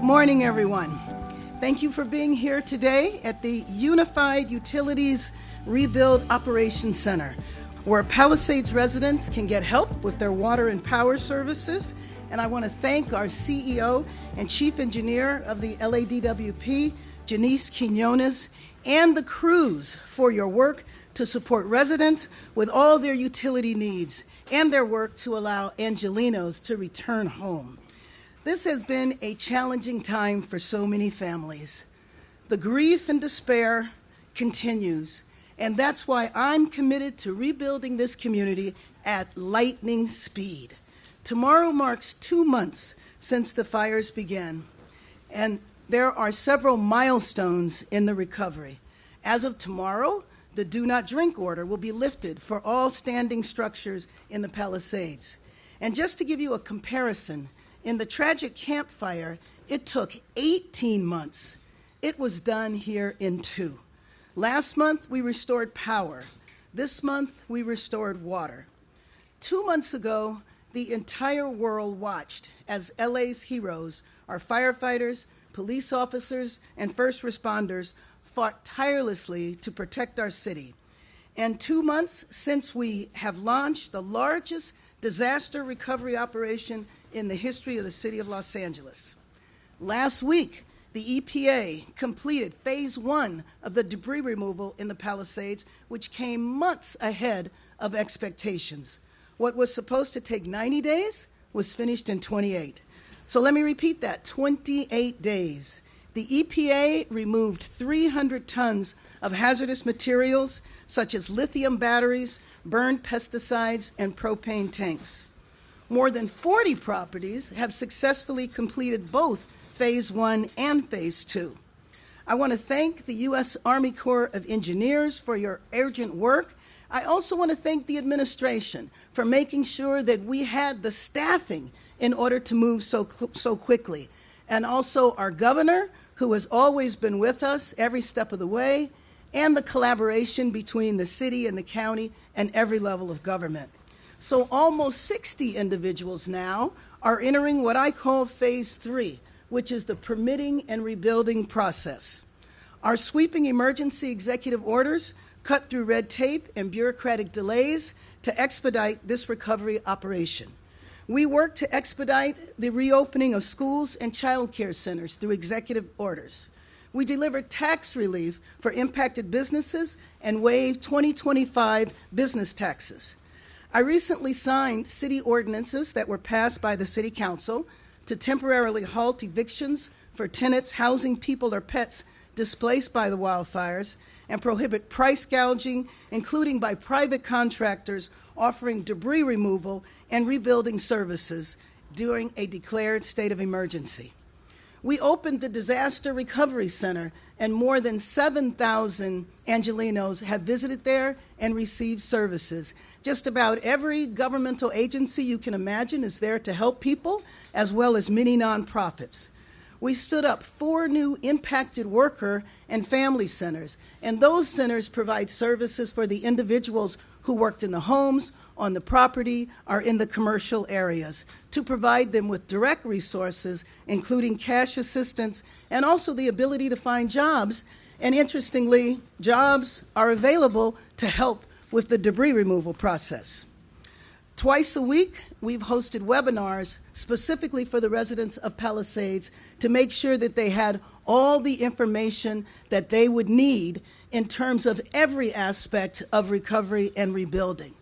Good morning, everyone. Thank you for being here today at the Unified Utilities Rebuild Operations Center, where Palisades residents can get help with their water and power services. And I want to thank our CEO and Chief Engineer of the LADWP, Janice Quinones, and the crews for your work to support residents with all their utility needs and their work to allow Angelenos to return home. This has been a challenging time for so many families. The grief and despair continues, and that's why I'm committed to rebuilding this community at lightning speed. Tomorrow marks 2 months since the fires began, and there are several milestones in the recovery. As of tomorrow, the do not drink order will be lifted for all standing structures in the Palisades. And just to give you a comparison, in the tragic Camp Fire, it took 18 months. It was done here in 2. Last month, we restored power. This month, we restored water. 2 months ago, the entire world watched as LA's heroes, our firefighters, police officers, and first responders fought tirelessly to protect our city. And 2 months since we have launched the largest disaster recovery operation in the history of the city of Los Angeles. Last week, the EPA completed phase 1 of the debris removal in the Palisades, which came months ahead of expectations. What was supposed to take 90 days was finished in 28. So let me repeat that, 28 days. The EPA removed 300 tons of hazardous materials, such as lithium batteries, burned pesticides, and propane tanks. More than 40 properties have successfully completed both Phase 1 and Phase 2. I want to thank the U.S. Army Corps of Engineers for your urgent work. I also want to thank the administration for making sure that we had the staffing in order to move so quickly. And also our governor, who has always been with us every step of the way, and the collaboration between the city and the county and every level of government. So almost 60 individuals now are entering what I call Phase 3, which is the permitting and rebuilding process. Our sweeping emergency executive orders cut through red tape and bureaucratic delays to expedite this recovery operation. We work to expedite the reopening of schools and child care centers through executive orders. We delivered tax relief for impacted businesses and waived 2025 business taxes. I recently signed city ordinances that were passed by the City Council to temporarily halt evictions for tenants housing people or pets displaced by the wildfires and prohibit price gouging, including by private contractors offering debris removal and rebuilding services during a declared state of emergency. We opened the Disaster Recovery Center, and more than 7,000 Angelenos have visited there and received services. Just about every governmental agency you can imagine is there to help people, as well as many nonprofits. We stood up 4 new impacted worker and family centers, and those centers provide services for the individuals who worked in the homes, on the property, or in the commercial areas, to provide them with direct resources, including cash assistance, and also the ability to find jobs. And interestingly, jobs are available to help with the debris removal process. Twice a week, we've hosted webinars specifically for the residents of Palisades to make sure that they had all the information that they would need in terms of every aspect of recovery and rebuilding.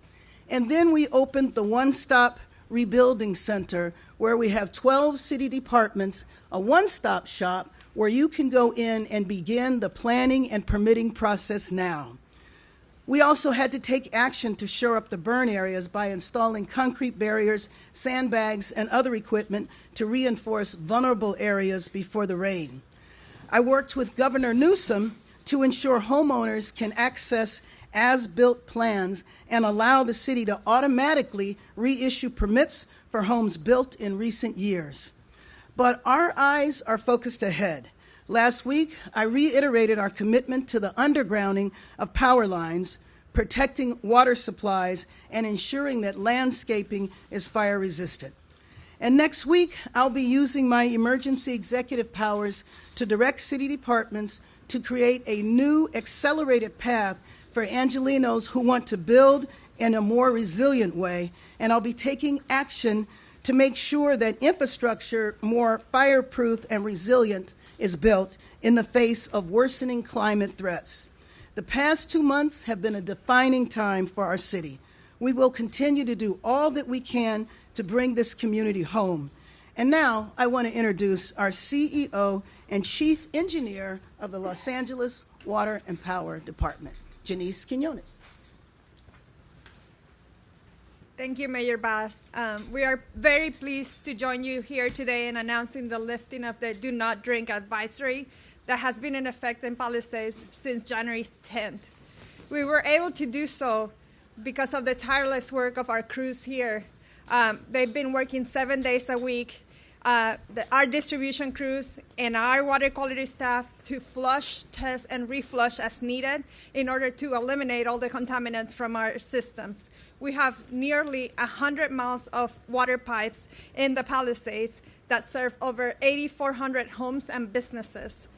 And then we opened the One-Stop Rebuilding Center, where we have 12 city departments, a one-stop shop where you can go in and begin the planning and permitting process now. We also had to take action to shore up the burn areas by installing concrete barriers, sandbags, and other equipment to reinforce vulnerable areas before the rain. I worked with Governor Newsom to ensure homeowners can access as-built plans and allow the city to automatically reissue permits for homes built in recent years. But our eyes are focused ahead. Last week, I reiterated our commitment to the undergrounding of power lines, protecting water supplies, and ensuring that landscaping is fire resistant. And next week, I'll be using my emergency executive powers to direct city departments to create a new accelerated path for Angelenos who want to build in a more resilient way. And I'll be taking action to make sure that infrastructure more fireproof and resilient is built in the face of worsening climate threats. The past 2 months have been a defining time for our city. We will continue to do all that we can to bring this community home. And now I want to introduce our CEO and Chief Engineer of the Los Angeles Water and Power Department, Janice Quinones. Thank you, Mayor Bass. We are very pleased to join you here today in announcing the lifting of the Do Not Drink advisory that has been in effect in Palisades since January 10th. We were able to do so because of the tireless work of our crews here. They've been working 7 days a week, our distribution crews and our water quality staff to flush, test, and reflush as needed in order to eliminate all the contaminants from our systems. We have nearly 100 miles of water pipes in the Palisades that serve over 8,400 homes and businesses.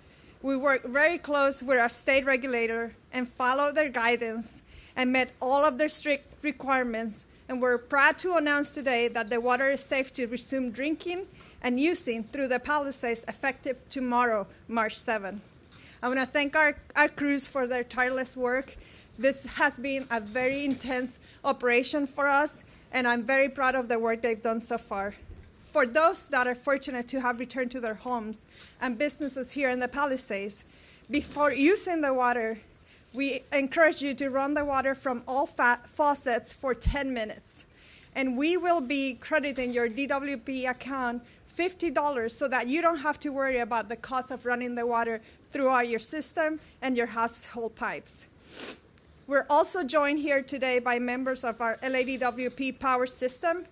We work very close with our state regulator and follow their guidance and met all of their strict requirements. And we're proud to announce today that the water is safe to resume drinking and using through the Palisades effective tomorrow, March 7. I want to thank our crews for their tireless work. This has been a very intense operation for us, and I'm very proud of the work they've done so far. For those that are fortunate to have returned to their homes and businesses here in the Palisades, before using the water, we encourage you to run the water from all faucets for 10 minutes. And we will be crediting your DWP account $50 so that you don't have to worry about the cost of running the water throughout your system and your household pipes. We're also joined here today by members of our LADWP power system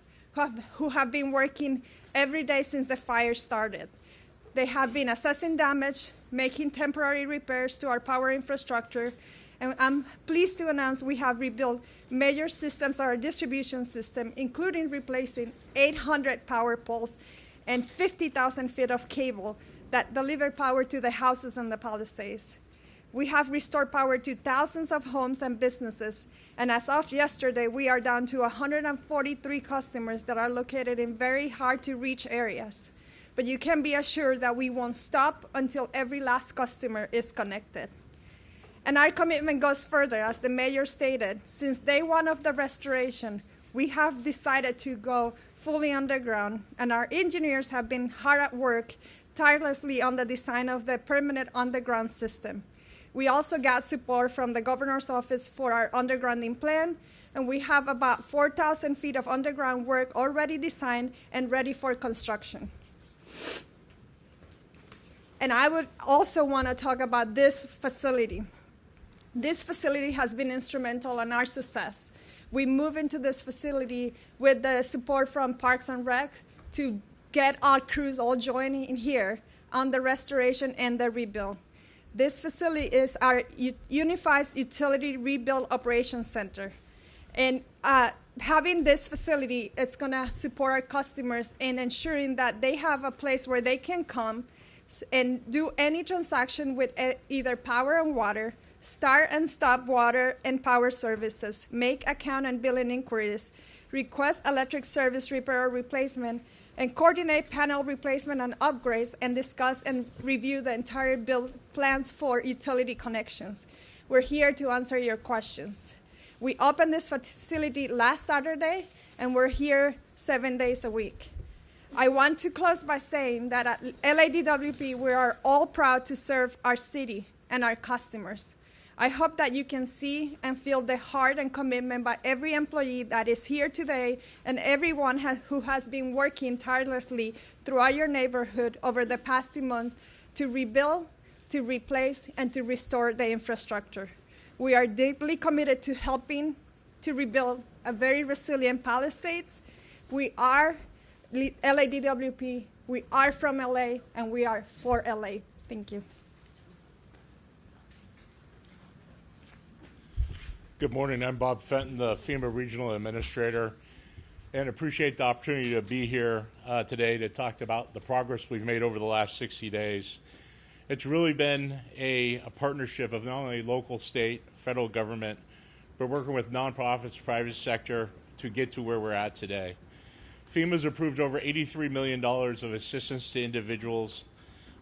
who have been working every day since the fire started. They have been assessing damage, making temporary repairs to our power infrastructure, and I'm pleased to announce we have rebuilt major systems of our distribution system, including replacing 800 power poles and 50,000 feet of cable that deliver power to the houses in the Palisades. We have restored power to thousands of homes and businesses, and as of yesterday, we are down to 143 customers that are located in very hard-to-reach areas. But you can be assured that we won't stop until every last customer is connected. And our commitment goes further, as the mayor stated. Since day one of the restoration, we have decided to go fully underground, and our engineers have been hard at work tirelessly on the design of the permanent underground system. We also got support from the governor's office for our undergrounding plan, and we have about 4,000 feet of underground work already designed and ready for construction. And I would also want to talk about this facility. This facility has been instrumental in our success. We moved into this facility with the support from Parks and Rec to get our crews all joining here on the restoration and the rebuild. This facility is our Unified Utility Rebuild Operations Center. And having this facility, it's going to support our customers in ensuring that they have a place where they can come and do any transaction with either power and water, start and stop water and power services, make account and billing inquiries, request electric service repair or replacement, and coordinate panel replacement and upgrades, and discuss and review the entire build plans for utility connections. We're here to answer your questions. We opened this facility last Saturday, and we're here 7 days a week. I want to close by saying that at LADWP, we are all proud to serve our city and our customers. I hope that you can see and feel the heart and commitment by every employee that is here today and everyone who has been working tirelessly throughout your neighborhood over the past 2 months to rebuild, to replace, and to restore the infrastructure. We are deeply committed to helping to rebuild a very resilient Palisades. We are LADWP, we are from LA, and we are for LA. Thank you. Good morning. I'm Bob Fenton, the FEMA Regional Administrator. and appreciate the opportunity to be here today to talk about the progress we've made over the last 60 days. It's really been a partnership of not only local, state, federal government, but working with nonprofits, private sector to get to where we're at today. FEMA's approved over $83 million of assistance to individuals.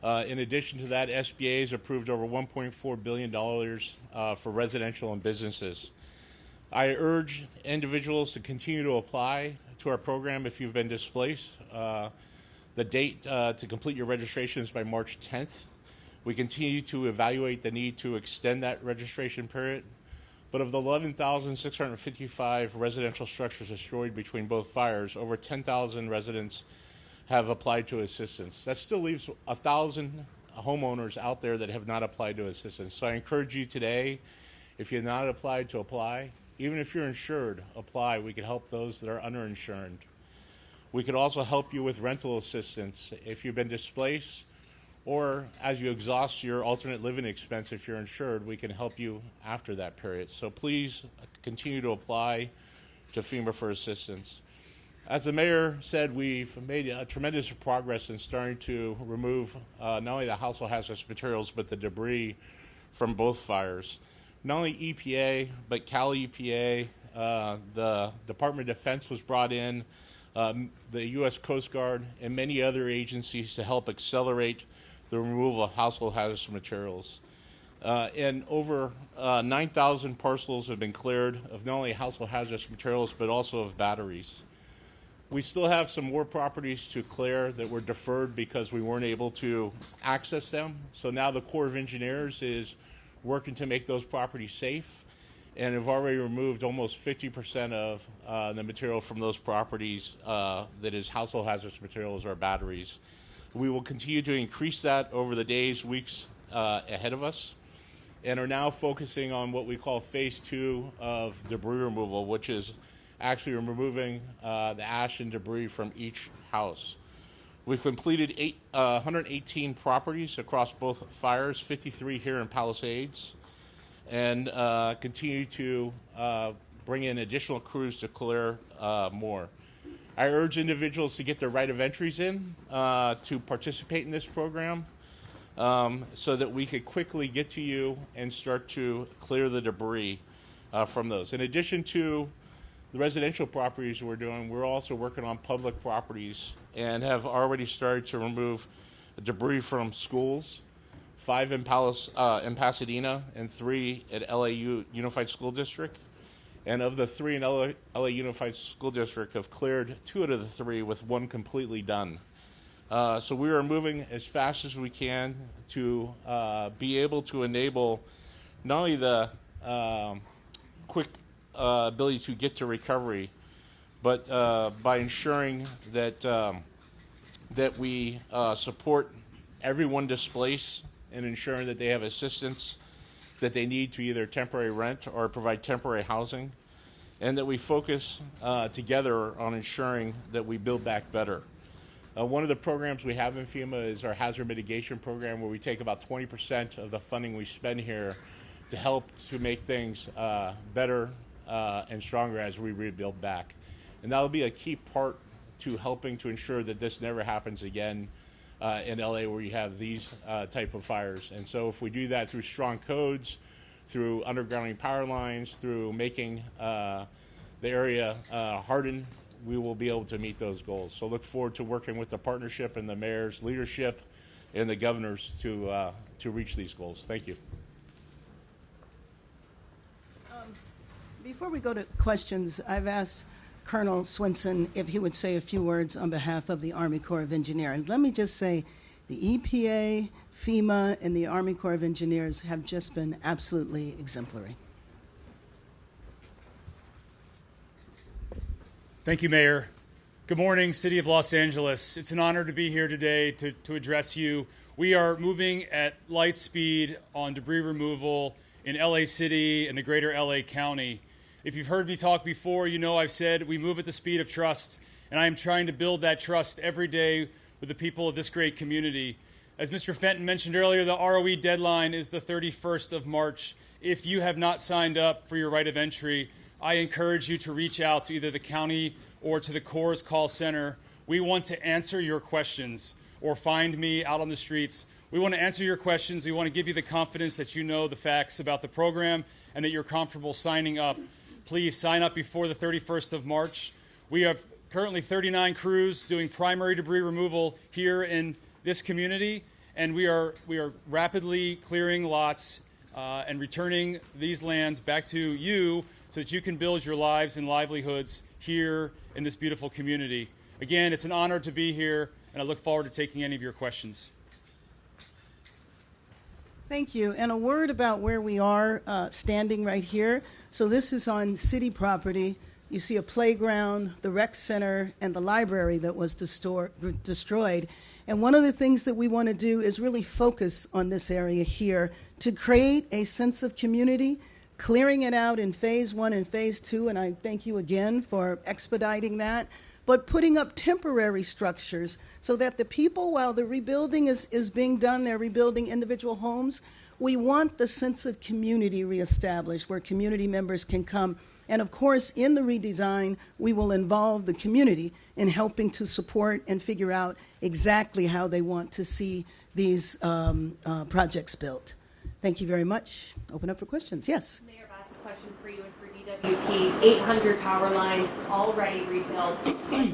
In addition to that, SBA has approved over $1.4 billion for residential and businesses. I urge individuals to continue to apply to our program if you've been displaced. The date to complete your registration is by March 10th. We continue to evaluate the need to extend that registration period. But of the 11,655 residential structures destroyed between both fires, over 10,000 residents have applied to assistance. That still leaves 1,000 homeowners out there that have not applied to assistance. So I encourage you today, if you've not applied, to apply. Even if you're insured, apply. We could help those that are underinsured. We could also help you with rental assistance if you've been displaced, or as you exhaust your alternate living expense, if you're insured, we can help you after that period. So please continue to apply to FEMA for assistance. As the mayor said, we've made a tremendous progress in starting to remove not only the household hazardous materials, but the debris from both fires. Not only EPA, but Cal EPA, the Department of Defense was brought in, the U.S. Coast Guard, and many other agencies to help accelerate the removal of household hazardous materials. And over 9,000 parcels have been cleared of not only household hazardous materials, but also of batteries. We still have some more properties to clear that were deferred because we weren't able to access them. So now the Corps of Engineers is working to make those properties safe, and have already removed almost 50% of the material from those properties that is household hazardous materials or batteries. We will continue to increase that over the days, weeks ahead of us, and are now focusing on what we call phase 2 of debris removal, which is actually removing the ash and debris from each house. We've completed 118 properties across both fires, 53 here in Palisades, and continue to bring in additional crews to clear more. I urge individuals to get their right of entries in to participate in this program so that we could quickly get to you and start to clear the debris from those. In addition to the residential properties we're doing, we're also working on public properties and have already started to remove debris from schools, 5 in Pasadena and 3 at LA Unified School District. And of the 3 in LA Unified School District, have cleared 2 out of the 3 with 1 completely done. So we are moving as fast as we can to be able to enable not only the quick ability to get to recovery, but by ensuring that that we support everyone displaced and ensuring that they have assistance that they need to either temporary rent or provide temporary housing, and that we focus together on ensuring that we build back better. One of the programs we have in FEMA is our hazard mitigation program, where we take about 20% of the funding we spend here to help to make things better and stronger as we rebuild back. And that'll be a key part to helping to ensure that this never happens again in LA, where you have these type of fires. And so if we do that through strong codes, through undergrounding power lines, through making the area hardened, we will be able to meet those goals. So look forward to working with the partnership and the mayor's leadership and the governors to reach these goals. Thank you. Before we go to questions, I've asked Colonel Swinson if he would say a few words on behalf of the Army Corps of Engineers. And let me just say, the EPA, FEMA, and the Army Corps of Engineers have just been absolutely exemplary. Thank you, Mayor. Good morning, City of Los Angeles. It's an honor to be here today to address you. We are moving at light speed on debris removal in LA City and the greater LA County. If you've heard me talk before, you know I've said we move at the speed of trust, and I am trying to build that trust every day with the people of this great community. As Mr. Fenton mentioned earlier, the ROE deadline is the 31st of March. If you have not signed up for your right of entry, I encourage you to reach out to either the county or to the Corps call center. We want to answer your questions, or find me out on the streets. We want to answer your questions. We want to give you the confidence that you know the facts about the program and that you're comfortable signing up. Please sign up before the 31st of March. We have currently 39 crews doing primary debris removal here in this community, and we are rapidly clearing lots and returning these lands back to you so that you can build your lives and livelihoods here in this beautiful community. Again, it's an honor to be here, and I look forward to taking any of your questions. Thank you. And a word about where we are standing right here. So this is on city property. You see a playground, the rec center, and the library that was destroyed. And one of the things that we want to do is really focus on this area here to create a sense of community, clearing it out in phase 1 and phase 2, and I thank you again for expediting that, but putting up temporary structures so that the people, while the rebuilding is being done, they're rebuilding individual homes, we want the sense of community reestablished where community members can come. And of course, in the redesign, we will involve the community in helping to support and figure out exactly how they want to see these projects built. Thank you very much. Open up for questions. Yes? Mayor Bass, a question for you and for DWP. 800 power lines already rebuilt.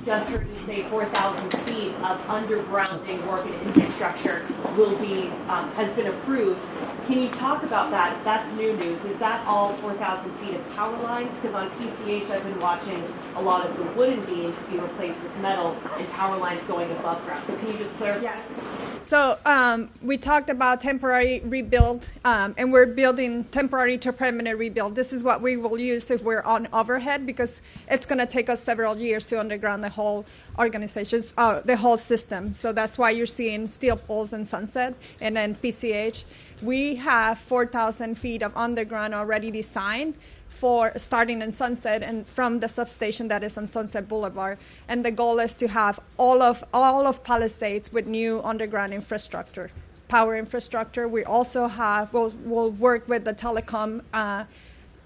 Just heard you say 4,000 feet of undergrounding work and infrastructure will be has been approved. Can you talk about that? That's new news. Is that all 4,000 feet of power lines? Because on PCH, I've been watching a lot of the wooden beams be replaced with metal and power lines going above ground. So can you just clarify? Yes. So we talked about temporary rebuild, and we're building temporary to permanent rebuild. This is what we will use if we're on overhead, because it's going to take us several years to underground the whole organization, the whole system. So that's why you're seeing steel poles in Sunset and then PCH. We have 4,000 feet of underground already designed for starting in Sunset and from the substation that is on Sunset Boulevard. And the goal is to have all of Palisades with new underground infrastructure, power infrastructure. We also have, we'll work with the telecom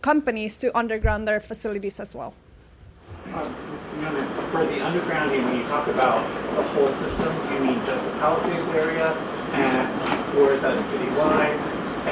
companies to underground their facilities as well. Mr. Nunez, for the undergrounding, when you talk about the whole system, do you mean just the Palisades area, or is that citywide?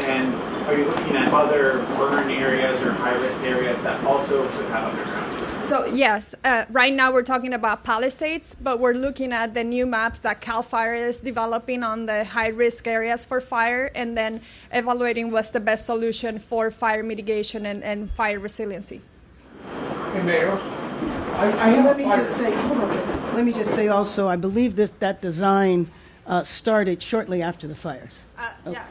And are you looking at other burn areas or high-risk areas that also could have undergrounding? So yes, right now we're talking about Palisades, but we're looking at the new maps that CAL FIRE is developing on the high-risk areas for fire, and then evaluating what's the best solution for fire mitigation and fire resiliency. Hey, Mayor. Let me just say, hold on a second. Let me just say also, I believe that design started shortly after the fires. Yeah.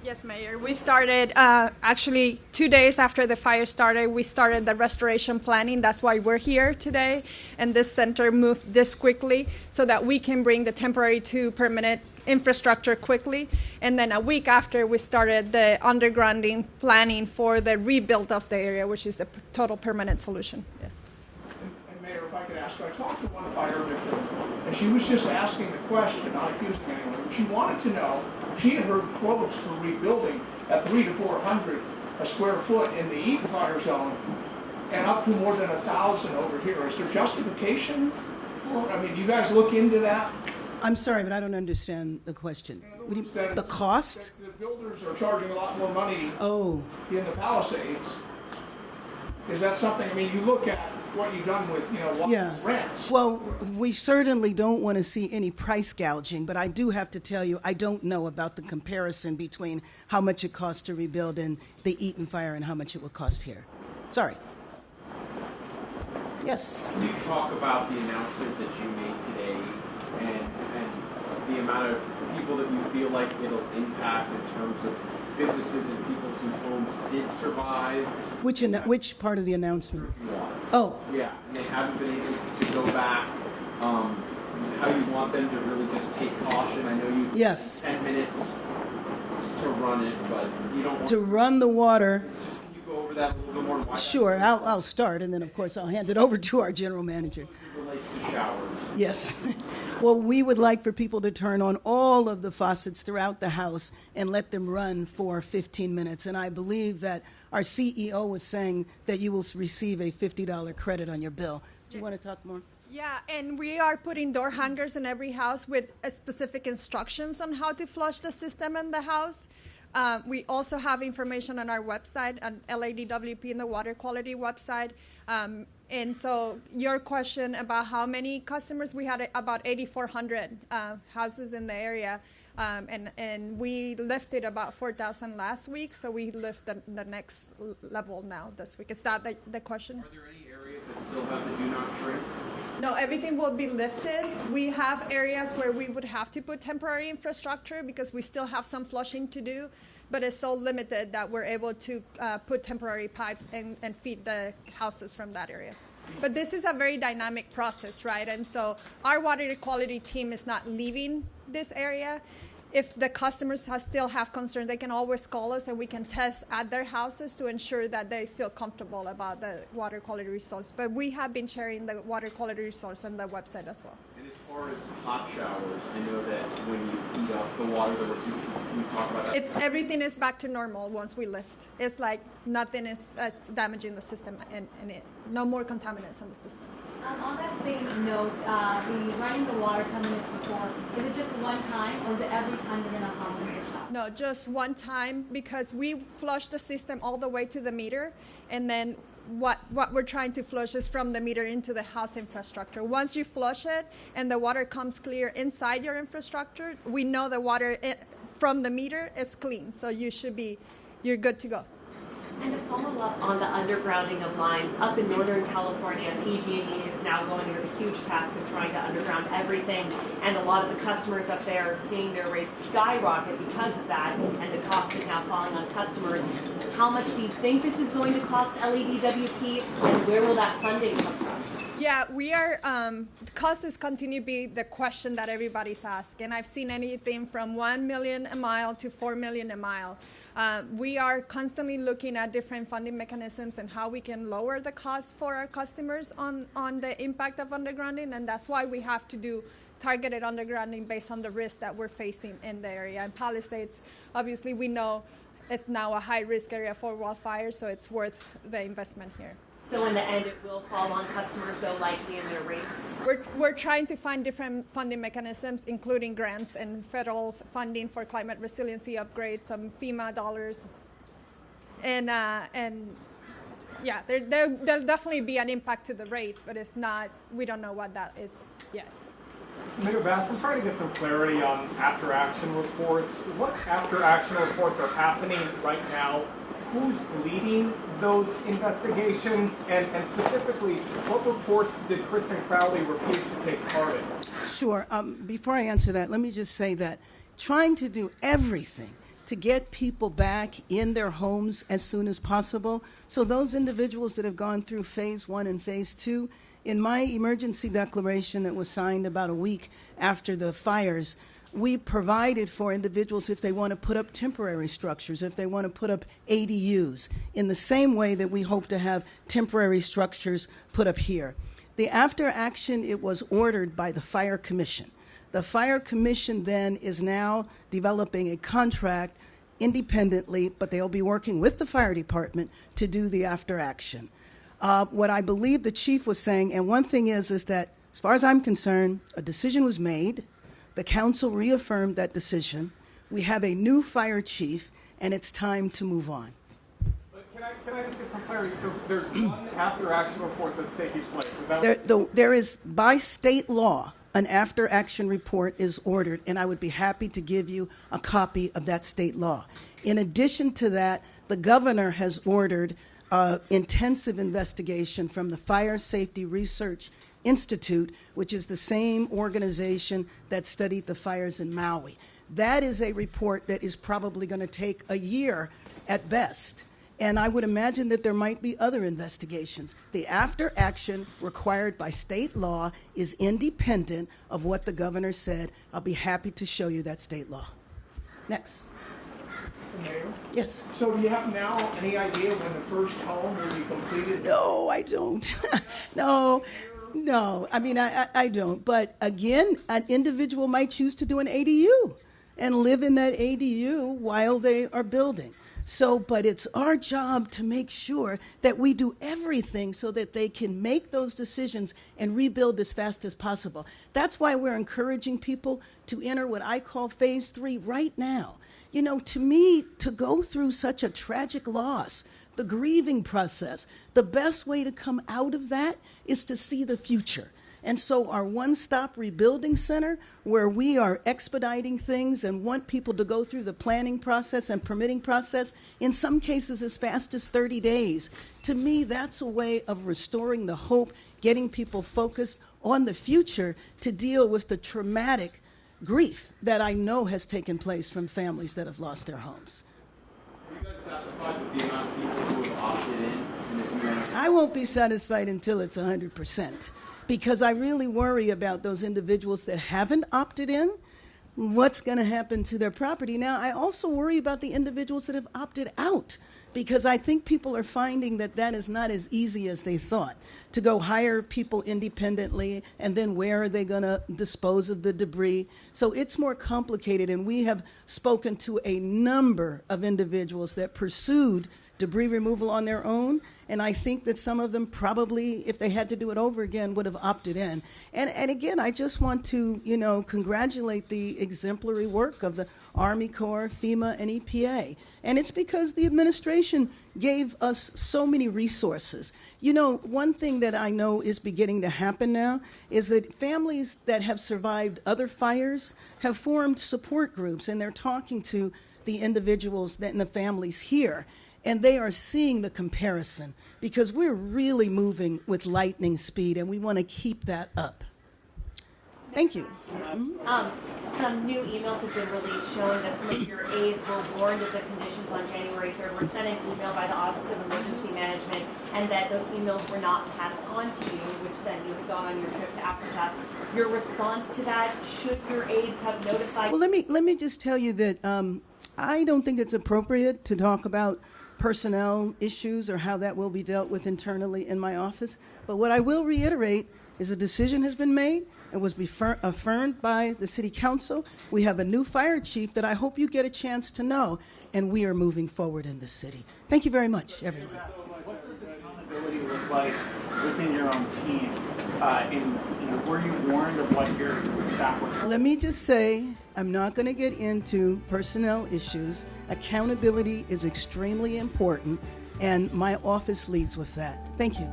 Yes, Mayor. We started actually 2 days after the fire started. We started the restoration planning. That's why we're here today. And this center moved this quickly so that we can bring the temporary to permanent infrastructure quickly. And then a week after, we started the undergrounding planning for the rebuild of the area, which is the total permanent solution. Yes. And Mayor, if I could ask, I talked to one fire victim, and she was just asking the question, not accusing anyone. She wanted to know, she had heard quotes for rebuilding at 300 to 400 a square foot in the Eaton fire zone, and up to more than 1,000 over here. Is there justification for it? I mean, do you guys look into that? I'm sorry, but I don't understand the question. The cost? The builders are charging a lot more money Oh. in the Palisades. Is that something, I mean, you look at what you've done with, Yeah. rents. Well, we certainly don't want to see any price gouging, but I do have to tell you, I don't know about the comparison between how much it costs to rebuild in the Eaton fire and how much it would cost here. Sorry. Yes. Can you talk about the announcement that you made today and the amount of people that you feel like it'll impact in terms of businesses and people whose homes did survive? Which part of the announcement? Water. Oh. Yeah, and they haven't been able to go back. How you want them to really just take caution? I know you Yes. 10 minutes to run it, but you don't want To run the water. Just can you go over that a little bit more? Why Sure, I'll start, and then of course I'll hand it over to our general manager. that relates to showers. Yes. Well, we would like for people to turn on all of the faucets throughout the house and let them run for 15 minutes. And I believe that our CEO was saying that you will receive a $50 credit on your bill. Do you want to talk more? Yeah, and we are putting door hangers in every house with specific instructions on how to flush the system in the house. We also have information on our website, on LADWP in the water quality website. And so your question about how many customers, we had about 8,400 houses in the area. And we lifted about 4,000 last week, so we lift the next level now this week. Is that the question? Are there any areas that still have the do not drink? No, everything will be lifted. We have areas where we would have to put temporary infrastructure because we still have some flushing to do, but it's so limited that we're able to put temporary pipes and feed the houses from that area. But this is a very dynamic process, right? And so our water quality team is not leaving this area. If the customers still have concerns, they can always call us and we can test at their houses to ensure that they feel comfortable about the water quality results. But we have been sharing the water quality results on the website as well. And as far as hot showers, I know that when you heat up the water, there was we talk about that. Everything is back to normal once we lift. It's like nothing is damaging the system and no more contaminants on the system. On that same note, the running the water 10 minutes before, is it just one time or is it every time they're going to come in the shop? No, just one time because we flush the system all the way to the meter, and then what we're trying to flush is from the meter into the house infrastructure. Once you flush it and the water comes clear inside your infrastructure, we know the water from the meter is clean, so you're good to go. And to follow up on the undergrounding of lines, up in Northern California, PG&E is now going through the huge task of trying to underground everything, and a lot of the customers up there are seeing their rates skyrocket because of that, and the cost is now falling on customers. How much do you think this is going to cost LADWP, and where will that funding come from? Yeah, we are, costs continue to be the question that everybody's asking. I've seen anything from $1 million a mile to $4 million a mile. We are constantly looking at different funding mechanisms and how we can lower the cost for our customers on the impact of undergrounding, and that's why we have to do targeted undergrounding based on the risk that we're facing in the area. And Palisades, obviously, we know it's now a high-risk area for wildfire, so it's worth the investment here. So in the end, it will fall on customers, though, likely in their rates? We're trying to find different funding mechanisms, including grants and federal funding for climate resiliency upgrades, some FEMA dollars. And yeah, there'll definitely be an impact to the rates, but we don't know what that is yet. Mayor Bass, I'm trying to get some clarity on after-action reports. What after-action reports are happening right now? Who's leading those investigations? And specifically, what report did Kristen Crowley refuse to take part in? Sure. Before I answer that, let me just say that trying to do everything to get people back in their homes as soon as possible. So those individuals that have gone through phase 1 and phase 2, in my emergency declaration that was signed about a week after the fires, we provided for individuals if they want to put up temporary structures, if they want to put up ADUs, in the same way that we hope to have temporary structures put up here. The after action, it was ordered by the Fire Commission. The Fire Commission then is now developing a contract independently, but they'll be working with the fire department to do the after action. What I believe the chief was saying, and one thing is that as far as I'm concerned, a decision was made. The council reaffirmed that decision. We have a new fire chief, and it's time to move on. But can I just get some clarity? So there's one after-action report that's taking place. Is that there is, by state law, an after-action report is ordered, and I would be happy to give you a copy of that state law. In addition to that, the governor has ordered intensive investigation from the Fire Safety Research Institute, which is the same organization that studied the fires in Maui. That is a report that is probably going to take a year at best. And I would imagine that there might be other investigations. The after action required by state law is independent of what the governor said. I'll be happy to show you that state law. Next. Mayor? Yes. So do you have now any idea when the first home will be completed? No, I don't. No, I mean, I don't. But again, an individual might choose to do an ADU and live in that ADU while they are building. So, but it's our job to make sure that we do everything so that they can make those decisions and rebuild as fast as possible. That's why we're encouraging people to enter what I call phase 3 right now. You know, to me, to go through such a tragic loss, the grieving process, the best way to come out of that is to see the future. And so our one-stop rebuilding center, where we are expediting things and want people to go through the planning process and permitting process, in some cases as fast as 30 days. To me, that's a way of restoring the hope, getting people focused on the future to deal with the traumatic grief that I know has taken place from families that have lost their homes. Are you guys satisfied with the amount of people who have opted in? And if you want to... I won't be satisfied until it's 100%, because I really worry about those individuals that haven't opted in, what's going to happen to their property. Now, I also worry about the individuals that have opted out, because I think people are finding that that is not as easy as they thought, to go hire people independently, and then where are they going to dispose of the debris? So it's more complicated, and we have spoken to a number of individuals that pursued debris removal on their own, and I think that some of them probably, if they had to do it over again, would have opted in. And again, I just want to, you know, congratulate the exemplary work of the Army Corps, FEMA, and EPA. And it's because the administration gave us so many resources. You know, one thing that I know is beginning to happen now is that families that have survived other fires have formed support groups, and they're talking to the individuals that and the families here. And they are seeing the comparison, because we're really moving with lightning speed, and we want to keep that up. Thank you. Some new emails have been released showing that some of your aides were warned of the conditions on January 3rd, were sent an email by the Office of Emergency Management, and that those emails were not passed on to you, which then you had gone on your trip to Africa. Your response to that, should your aides have notified? Well, let me just tell you that I don't think it's appropriate to talk about personnel issues or how that will be dealt with internally in my office. But what I will reiterate is a decision has been made and was affirmed by the City Council. We have a new fire chief that I hope you get a chance to know, and we are moving forward in the city. Thank you very much, everyone. What does accountability look like within your own team? Were you warned of what your staff were? Let me just say, I'm not going to get into personnel issues. Accountability is extremely important, and my office leads with that. Thank you.